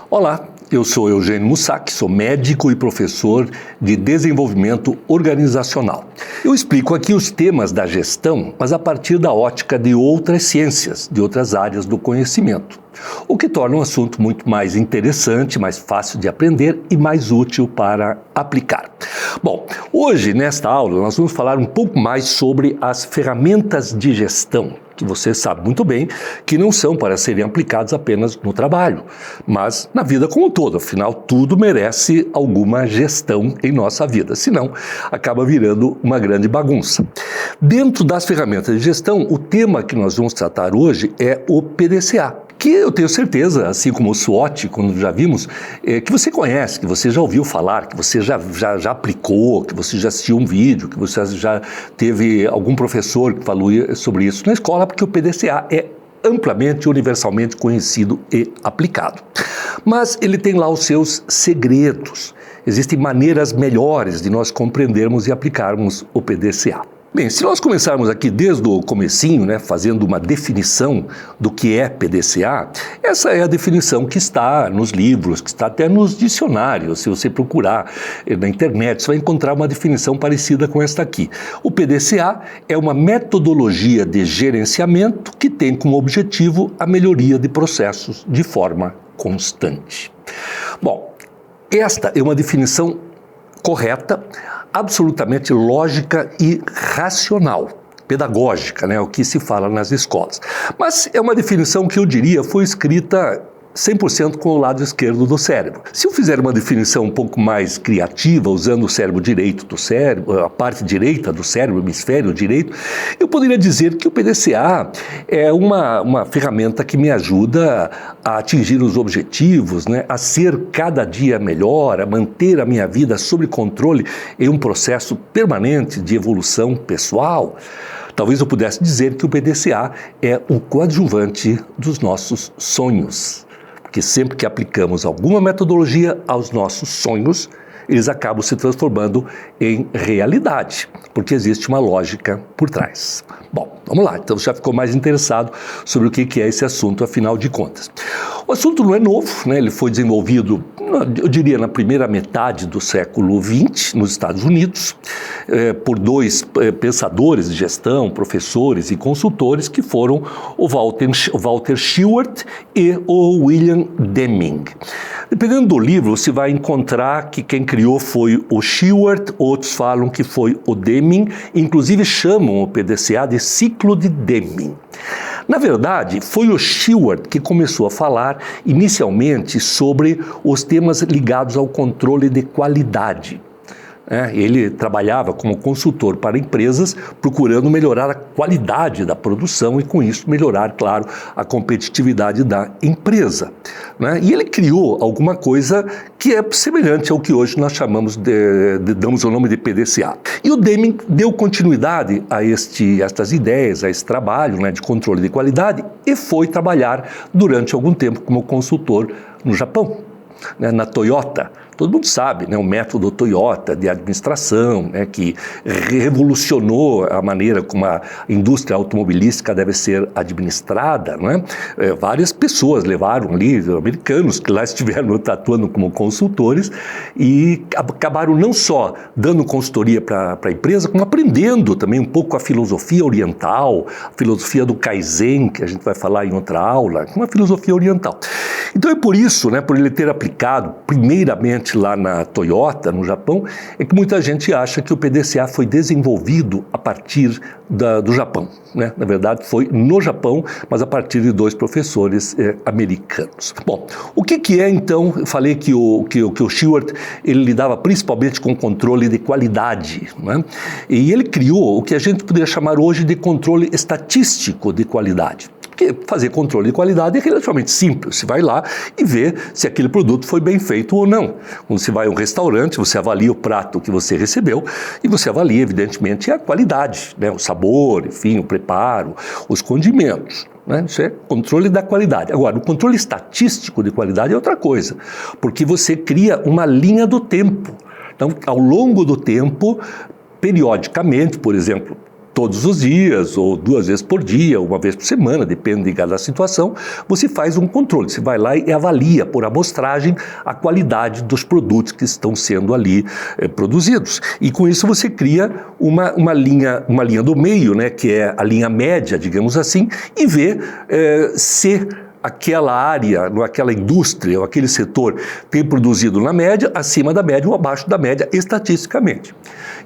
Olá, eu sou Eugênio Mussac, sou médico e professor de desenvolvimento organizacional. Eu explico aqui os temas da gestão, mas a partir da ótica de outras ciências, de outras áreas do conhecimento, o que torna um assunto muito mais interessante, mais fácil de aprender e mais útil para aplicar. Bom, hoje nesta aula nós vamos falar um pouco mais sobre as ferramentas de gestão, que você sabe muito bem que não são para serem aplicados apenas no trabalho, mas na vida como um todo. Afinal, tudo merece alguma gestão em nossa vida, senão acaba virando uma grande bagunça. Dentro das ferramentas de gestão, o tema que nós vamos tratar hoje é o PDCA, que eu tenho certeza, assim como o SWOT, quando já vimos, que você conhece, que você já ouviu falar, que você já aplicou, que você já assistiu um vídeo, que você já teve algum professor que falou sobre isso na escola, porque o PDCA é amplamente, universalmente conhecido e aplicado. Mas ele tem lá os seus segredos. Existem maneiras melhores de nós compreendermos e aplicarmos o PDCA. Bem, se nós começarmos aqui desde o comecinho, fazendo uma definição do que é PDCA, essa é a definição que está nos livros, que está até nos dicionários. Se você procurar na internet, você vai encontrar uma definição parecida com esta aqui. O PDCA é uma metodologia de gerenciamento que tem como objetivo a melhoria de processos de forma constante. Bom, esta é uma definição correta, absolutamente lógica e racional, pedagógica, o que se fala nas escolas. Mas é uma definição que eu diria foi escrita 100% com o lado esquerdo do cérebro. Se eu fizer uma definição um pouco mais criativa, usando o cérebro direito do cérebro, a parte direita do cérebro, o hemisfério direito, eu poderia dizer que o PDCA é uma ferramenta que me ajuda a atingir os objetivos, a ser cada dia melhor, a manter a minha vida sob controle em um processo permanente de evolução pessoal. Talvez eu pudesse dizer que o PDCA é o coadjuvante dos nossos sonhos. Porque sempre que aplicamos alguma metodologia aos nossos sonhos, eles acabam se transformando em realidade, porque existe uma lógica por trás. Bom, vamos lá, então você já ficou mais interessado sobre o que é esse assunto, afinal de contas. O assunto não é novo, ele foi desenvolvido, eu diria, na primeira metade do século XX, nos Estados Unidos, por dois pensadores de gestão, professores e consultores, que foram o Walter Shewhart e o William Deming. Dependendo do livro, você vai encontrar que quem criou foi o Shewhart, outros falam que foi o Deming, inclusive chamam o PDCA de ciclo de Deming. Na verdade, foi o Shewhart que começou a falar inicialmente sobre os temas ligados ao controle de qualidade. Ele trabalhava como consultor para empresas, procurando melhorar a qualidade da produção e, com isso, melhorar, claro, a competitividade da empresa. E ele criou alguma coisa que é semelhante ao que hoje nós chamamos damos o nome de PDCA. E o Deming deu continuidade a estas ideias, a esse trabalho de controle de qualidade, e foi trabalhar durante algum tempo como consultor no Japão, na Toyota. Todo mundo sabe, o método Toyota de administração, que revolucionou a maneira como a indústria automobilística deve ser administrada. Várias pessoas levaram ali, americanos que lá estiveram atuando como consultores e acabaram não só dando consultoria para a empresa, como aprendendo também um pouco a filosofia oriental, a filosofia do Kaizen, que a gente vai falar em outra aula, uma filosofia oriental. Então é por isso, por ele ter aplicado primeiramente lá na Toyota, no Japão, é que muita gente acha que o PDCA foi desenvolvido a partir do Japão. Na verdade, foi no Japão, mas a partir de dois professores americanos. Bom, o que é então? Eu falei que o Shewhart ele lidava principalmente com controle de qualidade, e ele criou o que a gente poderia chamar hoje de controle estatístico de qualidade. Porque fazer controle de qualidade é relativamente simples. Você vai lá e vê se aquele produto foi bem feito ou não. Quando você vai a um restaurante, você avalia o prato que você recebeu e você avalia, evidentemente, a qualidade, o sabor, enfim, o preparo, os condimentos. Isso é controle da qualidade. Agora, o controle estatístico de qualidade é outra coisa, porque você cria uma linha do tempo. Então, ao longo do tempo, periodicamente, por exemplo, todos os dias, ou 2 vezes por dia, uma vez por semana, depende de cada situação, você faz um controle, você vai lá e avalia por amostragem a qualidade dos produtos que estão sendo ali produzidos. E com isso você cria uma linha do meio, né, que é a linha média, digamos assim, e vê se aquela área, aquela indústria ou aquele setor tem produzido na média, acima da média ou abaixo da média estatisticamente.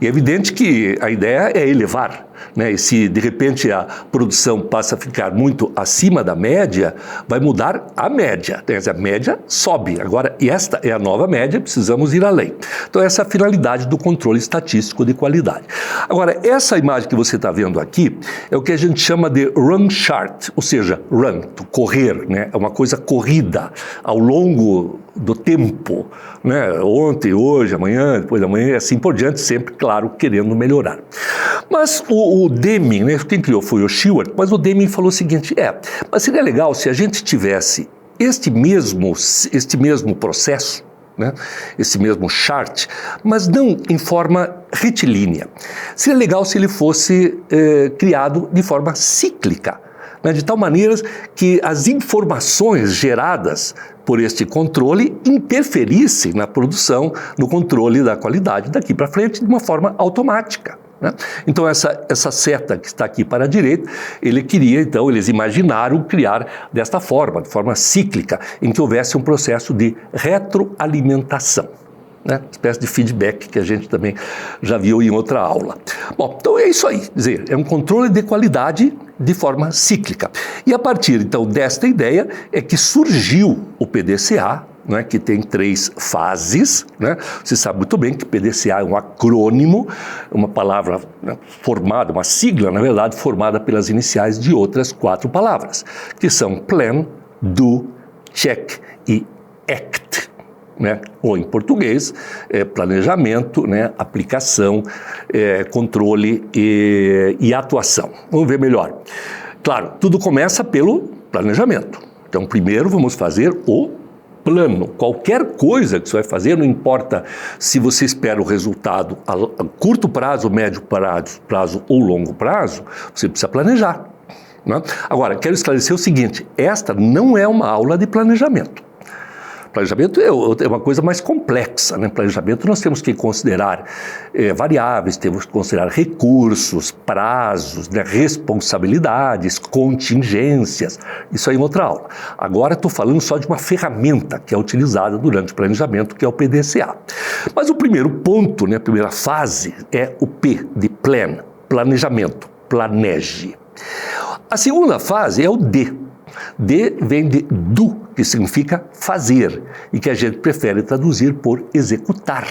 E é evidente que a ideia é elevar, né? E se de repente a produção passa a ficar muito acima da média, vai mudar a média. A média sobe. Agora, esta é a nova média, precisamos ir além. Então, essa é a finalidade do controle estatístico de qualidade. Agora, essa imagem que você está vendo aqui é o que a gente chama de run chart, ou seja, run, correr, né? É uma coisa corrida ao longo do tempo, né? Ontem, hoje, amanhã, depois da manhã e assim por diante, sempre, claro, querendo melhorar. Mas o Deming, né? Quem criou foi o Shewhart, mas o Deming falou o seguinte, mas seria legal se a gente tivesse este mesmo processo, né? Esse mesmo chart, mas não em forma retilínea. Seria legal se ele fosse criado de forma cíclica, né, de tal maneira que as informações geradas por este controle interferissem na produção, no controle da qualidade daqui para frente de uma forma automática, né? Então essa seta que está aqui para a direita, eles imaginaram criar desta forma, de forma cíclica, em que houvesse um processo de retroalimentação, né? Uma espécie de feedback que a gente também já viu em outra aula. Bom, então é isso aí, quer dizer, é um controle de qualidade de forma cíclica. E a partir, então, desta ideia é que surgiu o PDCA, né, que tem 3 fases, né? Você sabe muito bem que PDCA é um acrônimo, uma palavra, né, formada, uma sigla, na verdade, formada pelas iniciais de outras 4 palavras, que são Plan, Do, Check e Act, né? Ou em português, planejamento, né, aplicação, controle e atuação. Vamos ver melhor. Claro, tudo começa pelo planejamento. Então, primeiro vamos fazer o plano. Qualquer coisa que você vai fazer, não importa se você espera o resultado a curto prazo, médio prazo ou longo prazo, você precisa planejar, né? Agora, quero esclarecer o seguinte, esta não é uma aula de planejamento. Planejamento é uma coisa mais complexa, né? Planejamento nós temos que considerar variáveis, temos que considerar recursos, prazos, né? Responsabilidades, contingências, isso aí é outra aula. Agora estou falando só de uma ferramenta que é utilizada durante o planejamento, que é o PDCA. Mas o primeiro ponto, né? A primeira fase é o P de plan, planejamento, planeje. A segunda fase é o D. D vem de do, que significa fazer, e que a gente prefere traduzir por executar.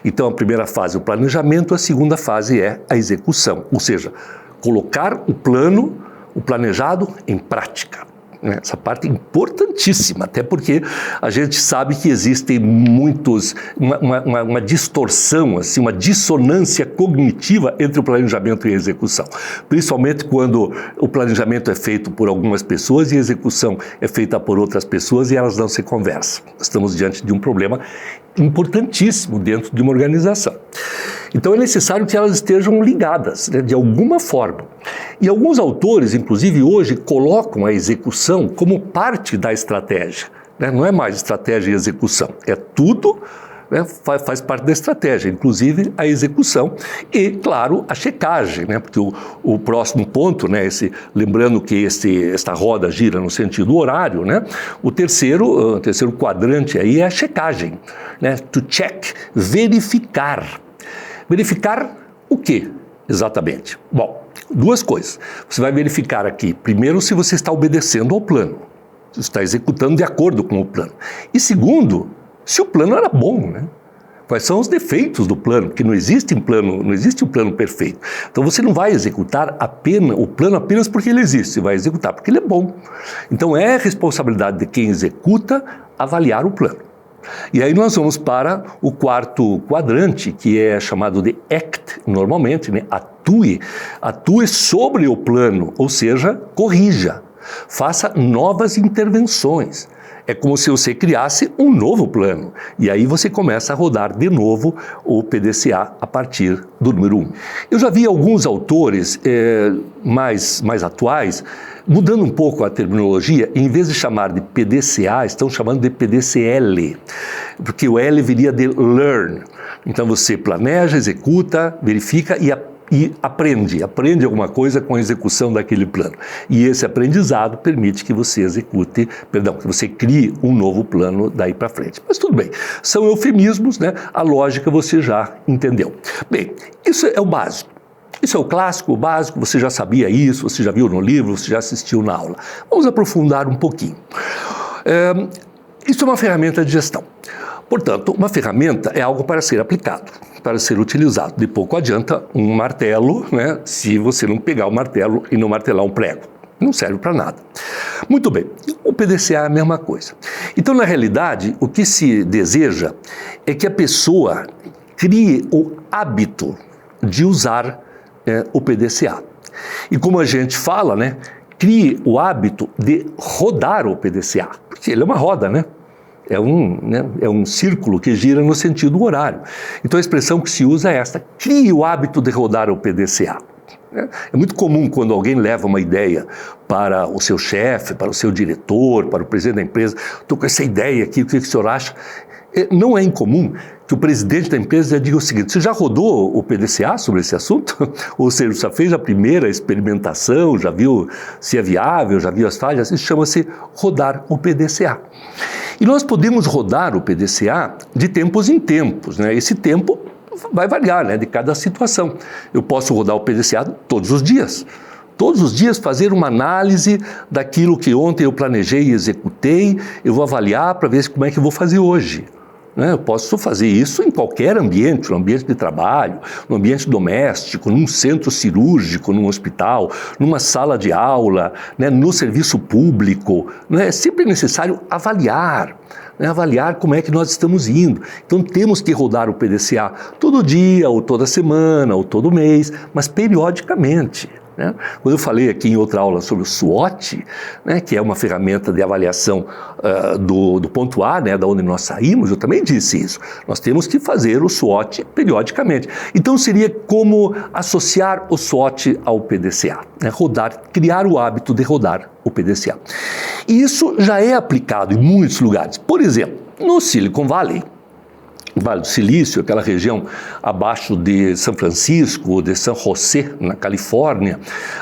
Então, a primeira fase é o planejamento, a segunda fase é a execução, ou seja, colocar o plano, o planejado em prática. Essa parte é importantíssima, até porque a gente sabe que existem uma distorção, assim, uma dissonância cognitiva entre o planejamento e a execução. Principalmente quando o planejamento é feito por algumas pessoas e a execução é feita por outras pessoas e elas não se conversam. Estamos diante de um problema importantíssimo dentro de uma organização. Então é necessário que elas estejam ligadas, né, de alguma forma. E alguns autores, inclusive hoje, colocam a execução como parte da estratégia, né? Não é mais estratégia e execução, é tudo, né, faz parte da estratégia, inclusive a execução e, claro, a checagem, né, porque o próximo ponto, né, lembrando que esta roda gira no sentido horário, né, o terceiro quadrante aí é a checagem, né, to check, verificar. Verificar o quê, exatamente? Bom, 2 coisas. Você vai verificar aqui, primeiro, se você está obedecendo ao plano, se está executando de acordo com o plano. E segundo, se o plano era bom, né? Quais são os defeitos do plano? Porque não existe um plano perfeito. Então você não vai executar o plano apenas porque ele existe, você vai executar porque ele é bom. Então é responsabilidade de quem executa avaliar o plano. E aí nós vamos para o 4º quadrante, que é chamado de ACT, normalmente, né? Atue sobre o plano, ou seja, corrija, faça novas intervenções. é como se você criasse um novo plano. E aí você começa a rodar de novo o PDCA a partir do número 1. Eu já vi alguns autores mais atuais mudando um pouco a terminologia, em vez de chamar de PDCA, estão chamando de PDCL, porque o L viria de learn. Então você planeja, executa, verifica e aprende alguma coisa com a execução daquele plano. E esse aprendizado permite que você que você crie um novo plano daí para frente. Mas tudo bem, são eufemismos, né? A lógica você já entendeu. Bem, isso é o básico. Isso é o clássico, o básico, você já sabia isso, você já viu no livro, você já assistiu na aula. Vamos aprofundar um pouquinho. Isso é uma ferramenta de gestão. Portanto, uma ferramenta é algo para ser aplicado, para ser utilizado. De pouco adianta um martelo, né, se você não pegar o martelo e não martelar um prego. Não serve para nada. Muito bem, o PDCA é a mesma coisa. Então, na realidade, o que se deseja é que a pessoa crie o hábito de usar o PDCA. E como a gente fala, né, crie o hábito de rodar o PDCA, porque ele é uma roda, né? É um círculo que gira no sentido horário. Então a expressão que se usa é esta: crie o hábito de rodar o PDCA. É muito comum quando alguém leva uma ideia para o seu chefe, para o seu diretor, para o presidente da empresa: estou com essa ideia aqui, o que o senhor acha? Não é incomum que o presidente da empresa diga o seguinte: você já rodou o PDCA sobre esse assunto? Ou seja, já fez a primeira experimentação, já viu se é viável, já viu as falhas? Isso chama-se rodar o PDCA. E nós podemos rodar o PDCA de tempos em tempos, né? Esse tempo vai variar, né, de cada situação. Eu posso rodar o PDCA todos os dias. Todos os dias fazer uma análise daquilo que ontem eu planejei e executei, eu vou avaliar para ver como é que eu vou fazer hoje. Eu posso fazer isso em qualquer ambiente, no ambiente de trabalho, no ambiente doméstico, num centro cirúrgico, num hospital, numa sala de aula, no serviço público. É sempre necessário avaliar, avaliar como é que nós estamos indo. Então temos que rodar o PDCA todo dia, ou toda semana, ou todo mês, mas periodicamente. Quando eu falei aqui em outra aula sobre o SWOT, que é uma ferramenta de avaliação do ponto A, da onde nós saímos, eu também disse isso. Nós temos que fazer o SWOT periodicamente. Então seria como associar o SWOT ao PDCA, criar o hábito de rodar o PDCA. E isso já é aplicado em muitos lugares. Por exemplo, no Silicon Valley, Vale do Silício, aquela região abaixo de São Francisco, de San José, na Califórnia,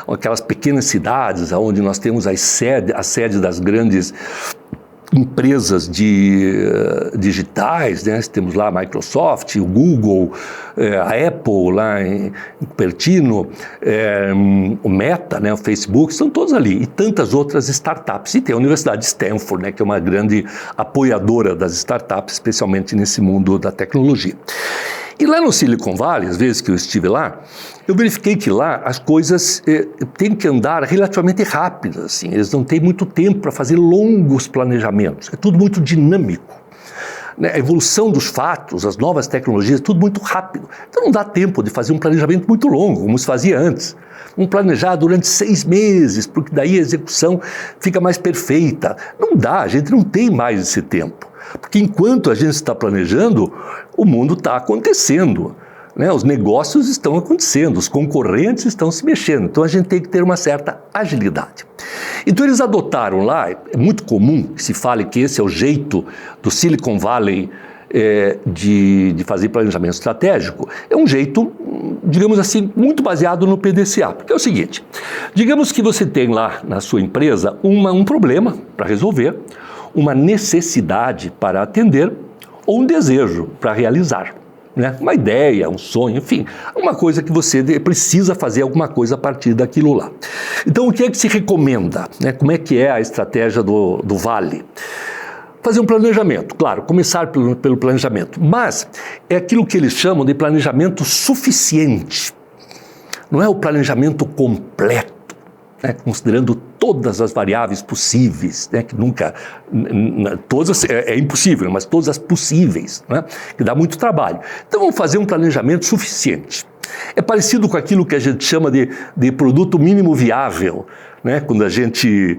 aquelas pequenas cidades onde nós temos a sede das grandes empresas digitais, temos lá a Microsoft, o Google, a Apple lá em Cupertino, o Meta, o Facebook, estão todos ali, e tantas outras startups. E tem a Universidade de Stanford, que é uma grande apoiadora das startups, especialmente nesse mundo da tecnologia. E lá no Silicon Valley, às vezes que eu estive lá, eu verifiquei que lá as coisas têm que andar relativamente rápidas, assim. Eles não têm muito tempo para fazer longos planejamentos, é tudo muito dinâmico. A evolução dos fatos, as novas tecnologias, tudo muito rápido. Então não dá tempo de fazer um planejamento muito longo, como se fazia antes. Planejar durante 6 meses, porque daí a execução fica mais perfeita. Não dá, a gente não tem mais esse tempo. Porque enquanto a gente está planejando, o mundo está acontecendo. Os negócios estão acontecendo, os concorrentes estão se mexendo. Então a gente tem que ter uma certa agilidade. Então eles adotaram lá, é muito comum que se fale que esse é o jeito do Silicon Valley de fazer planejamento estratégico. É um jeito, digamos assim, muito baseado no PDCA. Porque é o seguinte: digamos que você tem lá na sua empresa um problema para resolver, uma necessidade para atender ou um desejo para realizar. Uma ideia, um sonho, enfim, uma coisa que você precisa fazer alguma coisa a partir daquilo lá. Então, o que é que se recomenda? Como é que é a estratégia do Vale? Fazer um planejamento, claro, começar pelo planejamento, mas é aquilo que eles chamam de planejamento suficiente. Não é o planejamento completo, considerando todas as variáveis possíveis, que nunca, todas é impossível, mas todas as possíveis, que dá muito trabalho. Então vamos fazer um planejamento suficiente. É parecido com aquilo que a gente chama de produto mínimo viável, né? Quando a gente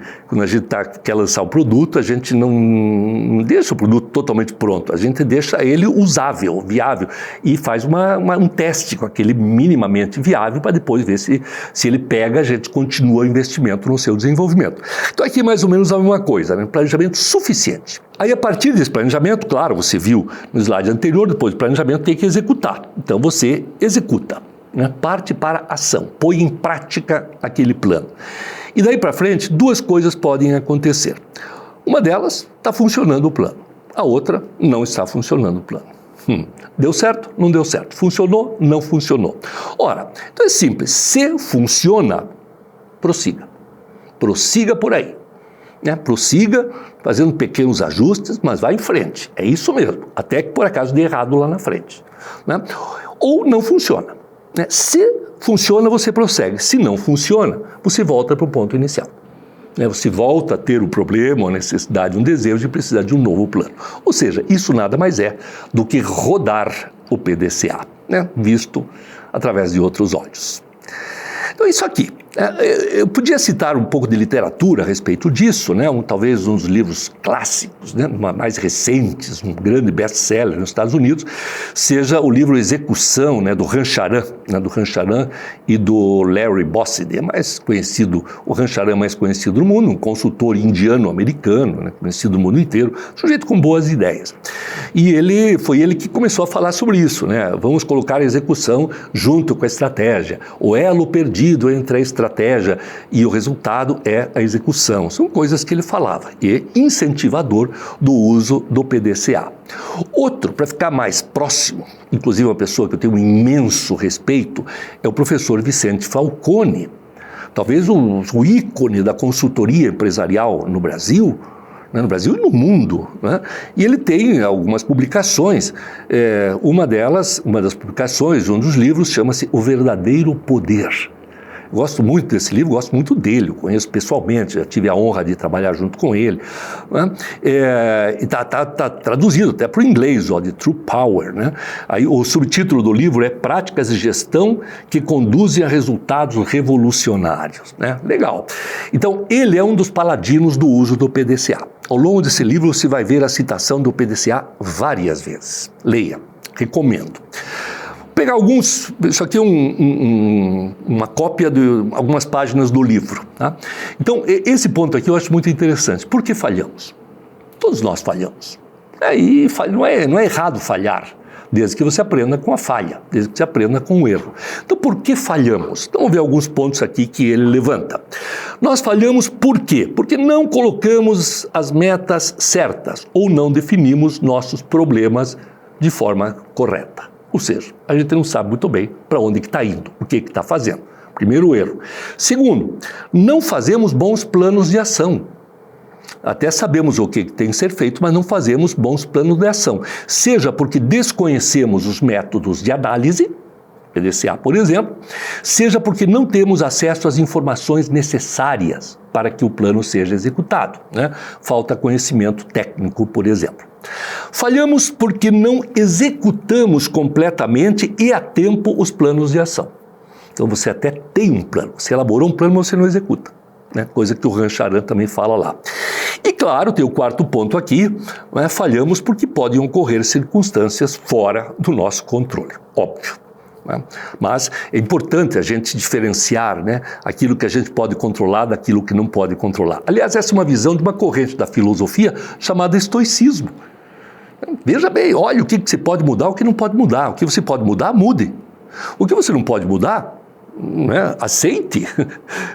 quer lançar o produto, a gente não deixa o produto totalmente pronto, a gente deixa ele usável, viável, e faz um teste com aquele minimamente viável para depois ver se ele pega, a gente continua o investimento no seu desenvolvimento. Então aqui mais ou menos a mesma coisa, né? Planejamento suficiente. Aí a partir desse planejamento, claro, você viu no slide anterior, depois do planejamento tem que executar. Então você executa, né? Parte para a ação, põe em prática aquele plano. E daí para frente, duas coisas podem acontecer. Uma delas, está funcionando o plano. A outra, não está funcionando o plano. Deu certo? Não deu certo. Funcionou? Não funcionou. Ora, então é simples. Se funciona, prossiga. Prossiga por aí. Né? Prossiga fazendo pequenos ajustes, mas vá em frente. É isso mesmo. Até que por acaso dê errado lá na frente. Né? Ou não funciona. Né? Se funciona, você prossegue. Se não funciona, você volta para o ponto inicial. Você volta a ter o problema, a necessidade, um desejo de precisar de um novo plano. Ou seja, isso nada mais é do que rodar o PDCA, né? Visto através de outros olhos. Então, isso aqui. Eu podia citar um pouco de literatura a respeito disso, né? Talvez uns livros clássicos, né? Mais recentes, um grande best-seller nos Estados Unidos, seja o livro Execução, né? Do Rancharan, né? Do Rancharan e do Larry Bossidy, mais conhecido, o Rancharan mais conhecido no mundo, um consultor indiano-americano, né? Conhecido no mundo inteiro, sujeito com boas ideias. E foi ele que começou a falar sobre isso, né? Vamos colocar a execução junto com a estratégia, o elo perdido entre a estratégia e o resultado é a execução. São coisas que ele falava e incentivador do uso do PDCA. Outro, para ficar mais próximo, inclusive uma pessoa que eu tenho um imenso respeito, é o professor Vicente Falcone, talvez o ícone da consultoria empresarial no Brasil, e no mundo, né? E ele tem algumas publicações, uma das publicações, um dos livros, chama-se O Verdadeiro Poder. Gosto muito desse livro, gosto muito dele, eu conheço pessoalmente, já tive a honra de trabalhar junto com ele, né? E está traduzido até para o inglês, de True Power, né? Aí, o subtítulo do livro é Práticas de Gestão que Conduzem a Resultados Revolucionários, né? Legal. Então, ele é um dos paladinos do uso do PDCA. Ao longo desse livro você vai ver a citação do PDCA várias vezes. Leia, recomendo. Pegar alguns, isso aqui é uma cópia de algumas páginas do livro. Tá? Então, esse ponto aqui eu acho muito interessante. Por que falhamos? Todos nós falhamos. E não é errado falhar, desde que você aprenda com a falha, desde que você aprenda com o erro. Então, por que falhamos? Então, vamos ver alguns pontos aqui que ele levanta. Nós falhamos por quê? Porque não colocamos as metas certas ou não definimos nossos problemas de forma correta. Ou seja, a gente não sabe muito bem para onde que está indo, o que está fazendo. Primeiro erro. Segundo, não fazemos bons planos de ação. Até sabemos o que tem que ser feito, mas não fazemos bons planos de ação. Seja porque desconhecemos os métodos de análise, PDCA, por exemplo, seja porque não temos acesso às informações necessárias para que o plano seja executado, né? Falta conhecimento técnico, por exemplo. Falhamos porque não executamos completamente e a tempo os planos de ação. Então você até tem um plano, você elaborou um plano, mas você não executa, né? Coisa que o Rancharan também fala lá. E claro, tem o quarto ponto aqui, né? Falhamos porque podem ocorrer circunstâncias fora do nosso controle, óbvio. Mas é importante a gente diferenciar, né, aquilo que a gente pode controlar daquilo que não pode controlar. Aliás, essa é uma visão de uma corrente da filosofia chamada estoicismo. Veja bem, olha o que você pode mudar, o que não pode mudar. O que você pode mudar, mude. O que você não pode mudar, né, aceite,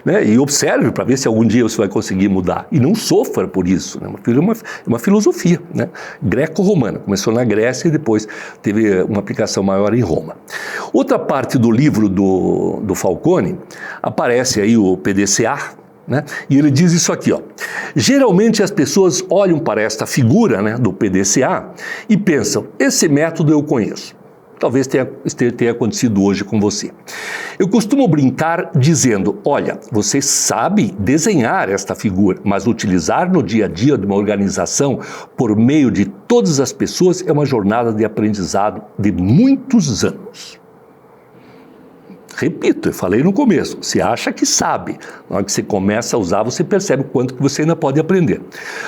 né, e observe para ver se algum dia você vai conseguir mudar. E não sofra por isso. Né? Uma filosofia, né, greco-romana. Começou na Grécia e depois teve uma aplicação maior em Roma. Outra parte do livro do Falcone, aparece aí o PDCA, né, e ele diz isso aqui, ó. Geralmente as pessoas olham para esta figura, né, do PDCA e pensam, esse método eu conheço. Talvez tenha acontecido hoje com você. Eu costumo brincar dizendo, olha, você sabe desenhar esta figura, mas utilizar no dia a dia de uma organização por meio de todas as pessoas é uma jornada de aprendizado de muitos anos. Repito, eu falei no começo, você acha que sabe. Na hora que você começa a usar, você percebe o quanto que você ainda pode aprender.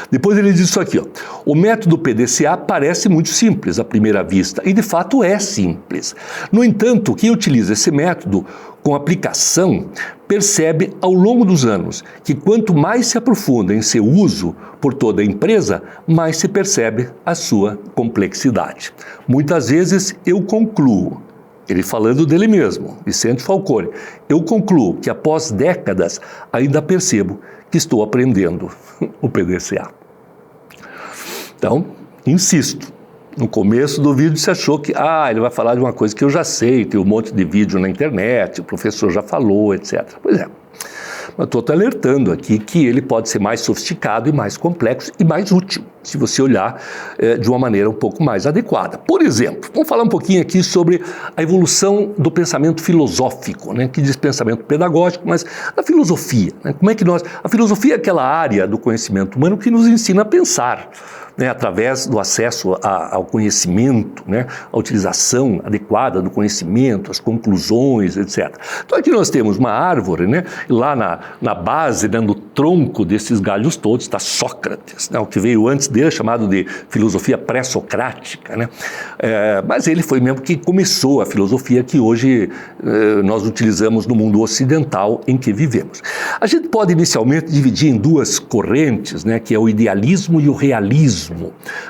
Depois ele diz isso aqui, ó. O método PDCA parece muito simples à primeira vista, e de fato é simples. No entanto, quem utiliza esse método com aplicação percebe ao longo dos anos que quanto mais se aprofunda em seu uso por toda a empresa, mais se percebe a sua complexidade. Muitas vezes eu concluo, ele falando dele mesmo, Vicente Falcone, eu concluo que após décadas ainda percebo que estou aprendendo o PDCA. Então, insisto, no começo do vídeo você achou que ele vai falar de uma coisa que eu já sei, tem um monte de vídeo na internet, o professor já falou, etc. Pois é. Mas estou te alertando aqui que ele pode ser mais sofisticado e mais complexo e mais útil, se você olhar de uma maneira um pouco mais adequada. Por exemplo, vamos falar um pouquinho aqui sobre a evolução do pensamento filosófico, né, que diz pensamento pedagógico, mas da filosofia. Né, como é que a filosofia é aquela área do conhecimento humano que nos ensina a pensar, né, através do acesso ao conhecimento, né, a utilização adequada do conhecimento, as conclusões, etc. Então aqui nós temos uma árvore, né, lá na base, né, no tronco desses galhos todos está Sócrates, né, o que veio antes dele, chamado de filosofia pré-socrática, né, mas ele foi mesmo que começou a filosofia que hoje nós utilizamos no mundo ocidental em que vivemos. A gente pode inicialmente dividir em duas correntes, né, que é o idealismo e o realismo.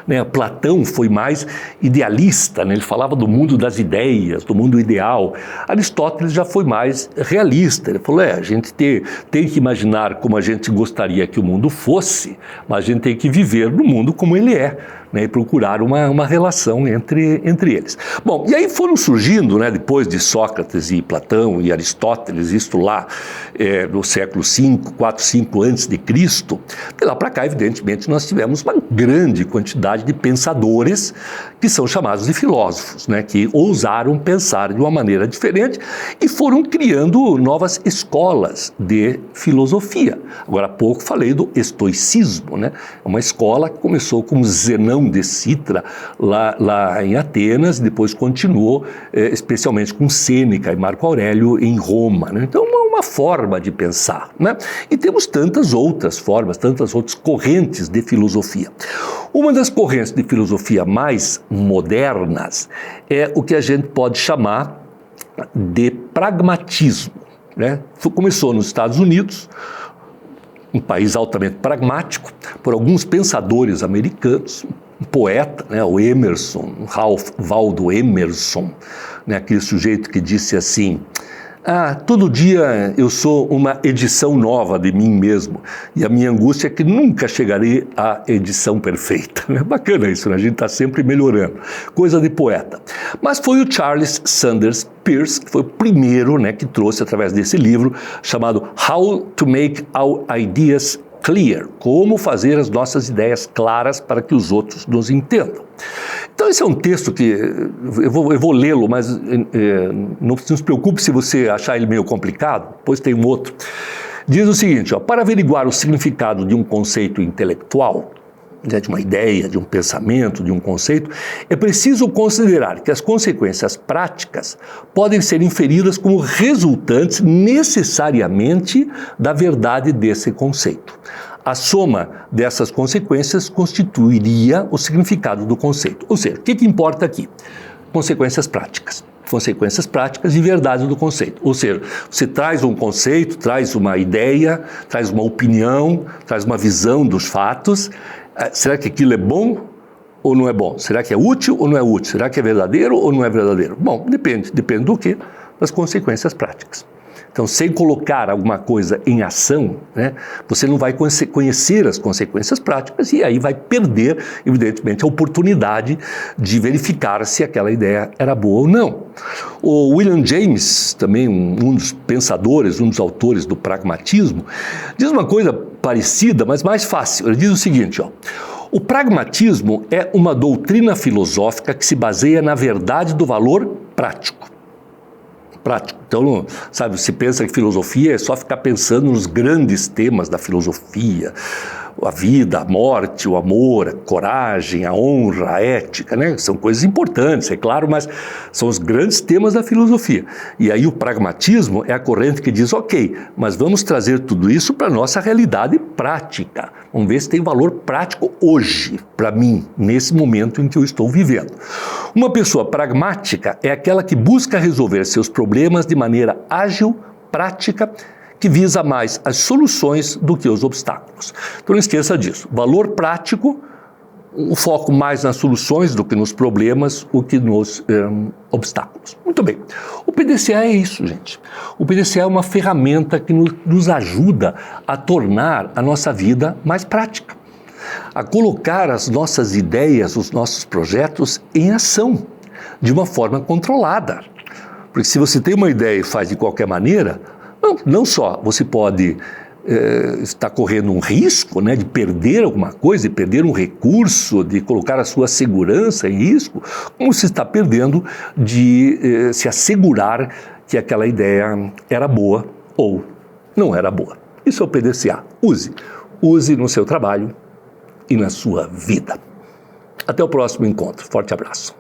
Né? Platão foi mais idealista, né? Ele falava do mundo das ideias, do mundo ideal. Aristóteles já foi mais realista, ele falou, a gente tem que imaginar como a gente gostaria que o mundo fosse, mas a gente tem que viver no mundo como ele é, né? E procurar uma relação entre eles. Bom, e aí foram surgindo, né, depois de Sócrates e Platão e Aristóteles, isto lá no século V, 4, 5 antes de Cristo, de lá para cá, evidentemente, nós tivemos uma grande quantidade de pensadores que são chamados de filósofos, né, que ousaram pensar de uma maneira diferente e foram criando novas escolas de filosofia. Agora há pouco falei do estoicismo, né, uma escola que começou com Zenão de Citra, lá em Atenas, depois continuou especialmente com Sêneca e Marco Aurélio em Roma. Né? Então, uma forma de pensar. Né? E temos tantas outras formas, tantas outras correntes de filosofia. Uma das correntes de filosofia mais modernas é o que a gente pode chamar de pragmatismo. Né? Começou nos Estados Unidos, um país altamente pragmático, por alguns pensadores americanos, um poeta, né, o Emerson, Ralph Waldo Emerson, né, aquele sujeito que disse assim, todo dia eu sou uma edição nova de mim mesmo, e a minha angústia é que nunca chegarei à edição perfeita. É bacana isso, né? A gente está sempre melhorando. Coisa de poeta. Mas foi o Charles Sanders Peirce, que foi o primeiro, né, que trouxe através desse livro, chamado How to Make Our Ideas Clear, como fazer as nossas ideias claras para que os outros nos entendam. Então esse é um texto que eu vou lê-lo, mas não se preocupe se você achar ele meio complicado, depois tem um outro. Diz o seguinte, para averiguar o significado de um conceito intelectual, de uma ideia, de um pensamento, de um conceito, é preciso considerar que as consequências práticas podem ser inferidas como resultantes necessariamente da verdade desse conceito. A soma dessas consequências constituiria o significado do conceito. Ou seja, o que importa aqui? Consequências práticas. Consequências práticas e verdade do conceito. Ou seja, você traz um conceito, traz uma ideia, traz uma opinião, traz uma visão dos fatos. Será que aquilo é bom ou não é bom? Será que é útil ou não é útil? Será que é verdadeiro ou não é verdadeiro? Bom, depende do quê? Das consequências práticas. Então, sem colocar alguma coisa em ação, né, você não vai conhecer as consequências práticas e aí vai perder, evidentemente, a oportunidade de verificar se aquela ideia era boa ou não. O William James, também um dos pensadores, um dos autores do pragmatismo, diz uma coisa parecida, mas mais fácil. Ele diz o seguinte, o pragmatismo é uma doutrina filosófica que se baseia na verdade do valor prático. Então, sabe, se pensa que filosofia é só ficar pensando nos grandes temas da filosofia, a vida, a morte, o amor, a coragem, a honra, a ética, né? São coisas importantes, é claro, mas são os grandes temas da filosofia. E aí o pragmatismo é a corrente que diz, ok, mas vamos trazer tudo isso para a nossa realidade prática. Vamos ver se tem valor prático hoje, para mim, nesse momento em que eu estou vivendo. Uma pessoa pragmática é aquela que busca resolver seus problemas de maneira ágil, prática, que visa mais as soluções do que os obstáculos. Então não esqueça disso. Valor prático, o foco mais nas soluções do que nos problemas, o que nos obstáculos. Muito bem. O PDCA é isso, gente. O PDCA é uma ferramenta que nos ajuda a tornar a nossa vida mais prática, a colocar as nossas ideias, os nossos projetos em ação, de uma forma controlada. Porque se você tem uma ideia e faz de qualquer maneira, não só você pode estar correndo um risco, né, de perder alguma coisa, de perder um recurso, de colocar a sua segurança em risco, como se está perdendo de se assegurar que aquela ideia era boa ou não era boa. Isso é o PDCA. Use no seu trabalho e na sua vida. Até o próximo encontro. Forte abraço.